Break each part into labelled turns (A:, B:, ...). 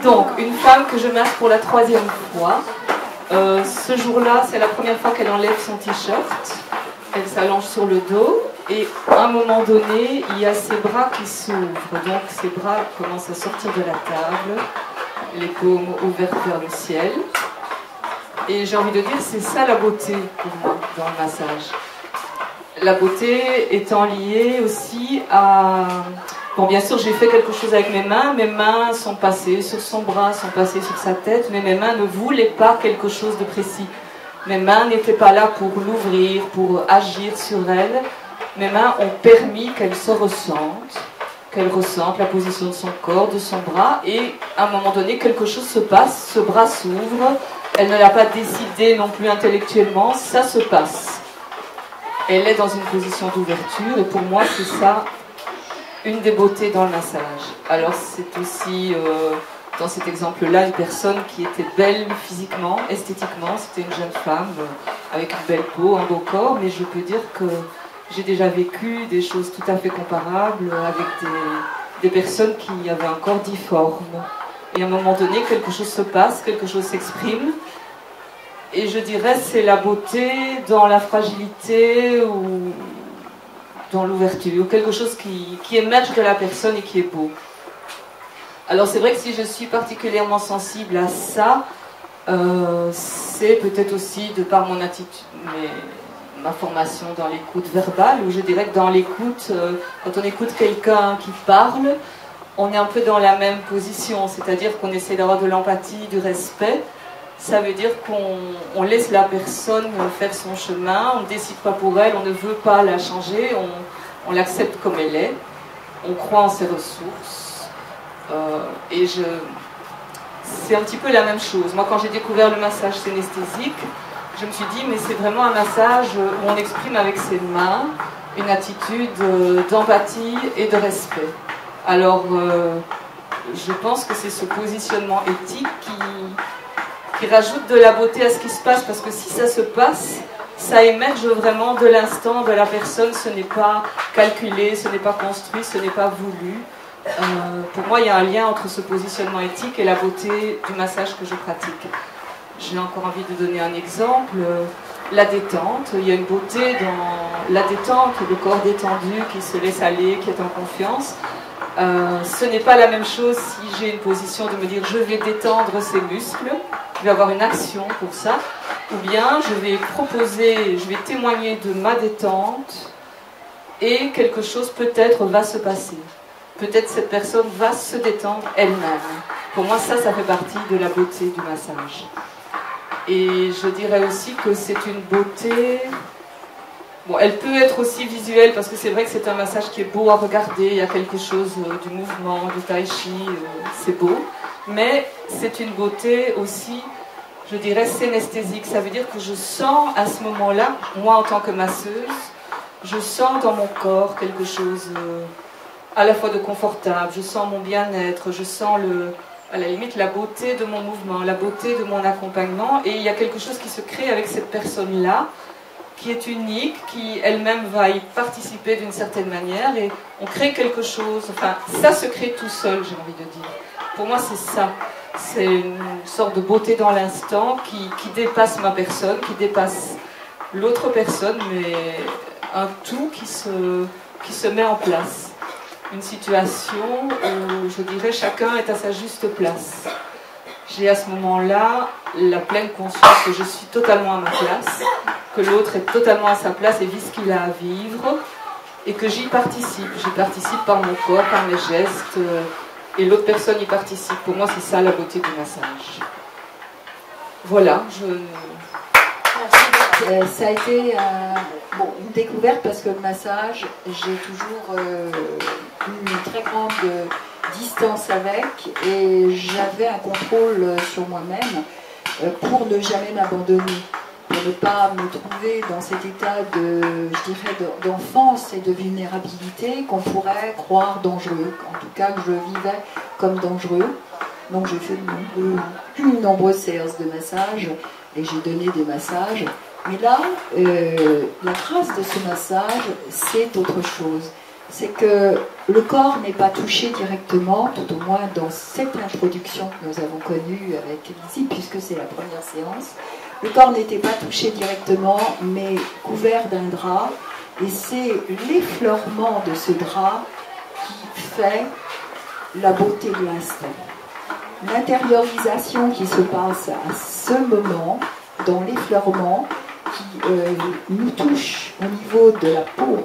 A: Donc, une femme que je masse pour la 3e fois. Ce jour-là, c'est la première fois qu'elle enlève son t-shirt. Elle s'allonge sur le dos et à un moment donné, il y a ses bras qui s'ouvrent. Donc, ses bras commencent à sortir de la table, les paumes ouvertes vers le ciel. Et j'ai envie de dire, c'est ça la beauté pour moi dans le massage. La beauté étant liée aussi à... Bon, bien sûr, j'ai fait quelque chose avec mes mains sont passées sur son bras, sont passées sur sa tête, mais mes mains ne voulaient pas quelque chose de précis. Mes mains n'étaient pas là pour l'ouvrir, pour agir sur elle. Mes mains ont permis qu'elle se ressente, qu'elle ressente la position de son corps, de son bras, et à un moment donné, quelque chose se passe, ce bras s'ouvre, elle ne l'a pas décidé non plus intellectuellement, ça se passe. Elle est dans une position d'ouverture, et pour moi, c'est ça, une des beautés dans le massage. Alors, c'est aussi, dans cet exemple-là, une personne qui était belle physiquement, esthétiquement. C'était une jeune femme avec une belle peau, un beau corps, mais je peux dire que j'ai déjà vécu des choses tout à fait comparables avec des personnes qui avaient un corps difforme. Et à un moment donné, quelque chose se passe, quelque chose s'exprime. Et je dirais, c'est la beauté dans la fragilité ou dans l'ouverture, quelque chose qui émerge de la personne et qui est beau. Alors c'est vrai que si je suis particulièrement sensible à ça, c'est peut-être aussi de par mon attitude, ma formation dans l'écoute verbale, où je dirais que dans l'écoute, quand on écoute quelqu'un qui parle, on est un peu dans la même position, c'est-à-dire qu'on essaie d'avoir de l'empathie, du respect. Ça veut dire qu'on laisse la personne faire son chemin, on ne décide pas pour elle, on ne veut pas la changer, on l'accepte comme elle est, on croit en ses ressources. Et c'est un petit peu la même chose. Moi, quand j'ai découvert le massage synesthésique, je me suis dit, mais c'est vraiment un massage où on exprime avec ses mains une attitude d'empathie et de respect. Alors, je pense que c'est ce positionnement éthique qui rajoute de la beauté à ce qui se passe, parce que si ça se passe, ça émerge vraiment de l'instant de la personne, ce n'est pas calculé, ce n'est pas construit, ce n'est pas voulu. Pour moi, il y a un lien entre ce positionnement éthique et la beauté du massage que je pratique. J'ai encore envie de donner un exemple, la détente. Il y a une beauté dans la détente, le corps détendu qui se laisse aller, qui est en confiance. Ce n'est pas la même chose si j'ai une position de me dire je vais détendre ces muscles, je vais avoir une action pour ça, ou bien je vais proposer, je vais témoigner de ma détente et quelque chose peut-être va se passer. Peut-être cette personne va se détendre elle-même. Pour moi, ça fait partie de la beauté du massage. Et je dirais aussi que c'est une beauté... Bon, elle peut être aussi visuelle, parce que c'est vrai que c'est un massage qui est beau à regarder, il y a quelque chose du mouvement, du tai chi, c'est beau. Mais c'est une beauté aussi, je dirais, synesthésique. Ça veut dire que je sens à ce moment-là, moi en tant que masseuse, je sens dans mon corps quelque chose à la fois de confortable, je sens mon bien-être, je sens à la limite la beauté de mon mouvement, la beauté de mon accompagnement, et il y a quelque chose qui se crée avec cette personne-là, qui est unique, qui elle-même va y participer d'une certaine manière, et on crée quelque chose, enfin ça se crée tout seul, j'ai envie de dire. Pour moi c'est ça, c'est une sorte de beauté dans l'instant qui dépasse ma personne, qui dépasse l'autre personne, mais un tout qui se met en place. Une situation où je dirais chacun est à sa juste place. J'ai à ce moment-là la pleine conscience que je suis totalement à ma place, que l'autre est totalement à sa place et vit ce qu'il a à vivre, et que j'y participe. J'y participe par mon corps, par mes gestes, et l'autre personne y participe. Pour moi, c'est ça la beauté du massage. Voilà,
B: ça a été une découverte, parce que le massage, j'ai toujours une très grande distance avec, et j'avais un contrôle sur moi-même pour ne jamais m'abandonner, pour ne pas me trouver dans cet état d'enfance et de vulnérabilité qu'on pourrait croire dangereux, en tout cas que je vivais comme dangereux. Donc j'ai fait de nombreuses séances de massage et j'ai donné des massages. Mais là, la trace de ce massage, c'est autre chose. c'est que le corps n'est pas touché directement, tout au moins dans cette introduction que nous avons connue avec Lizzie, puisque c'est la première séance. Le corps n'était pas touché directement, mais couvert d'un drap, et c'est l'effleurement de ce drap qui fait la beauté de l'instant. L'intériorisation qui se passe à ce moment, dans l'effleurement, qui nous touche au niveau de la peau,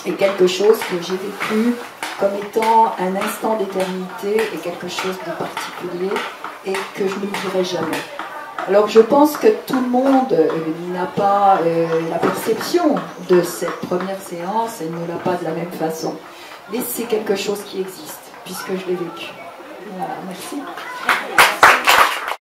B: est quelque chose que j'ai vécu comme étant un instant d'éternité et quelque chose de particulier et que je n'oublierai jamais. Alors je pense que tout le monde n'a pas la perception de cette première séance et ne l'a pas de la même façon. Mais c'est quelque chose qui existe, puisque je l'ai vécu. Voilà, merci.